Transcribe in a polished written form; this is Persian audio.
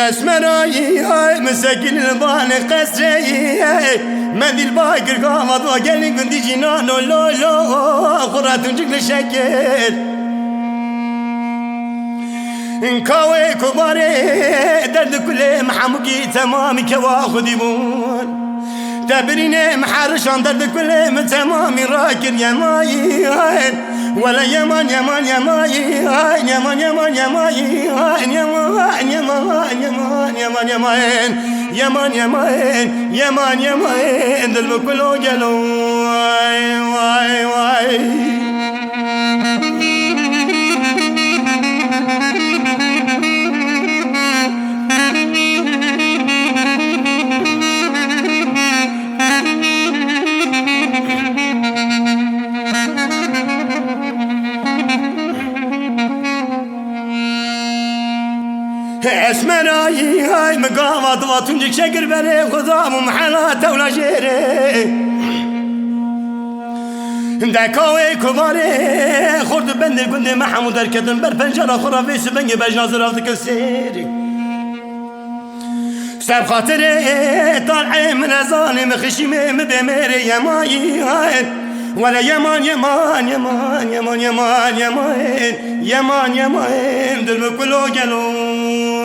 اسمرایی های مسکین البان قصری مدل باکر قامت و گلی گندی جنان و لولو خوراتون جگل شکر کاوی کباره درد کل محموکی تمامی که خودی بون تبرين محرشان درد كل من تمامي راكر يا ماي ولا يمان يمان يا ماي يمان يمان يا ماي يمان يمان يمان يمان يمان يمان يمان يمان يمان دل بكلو جلو واي واي واي اسمرایی های مقامات و تونجک شکر بره خدام و محلات ولا جیره دکاوی کباره خورد بند گند محمود درکتن بر پنجره خرافی سبنگ بجناز رفت کسیری سب خاطره طالعه من ظالم خشیمه مبمره یمایی های ولا يمان يمان يمان يمان يمان يمان يمان يمان دل بكلو جلوي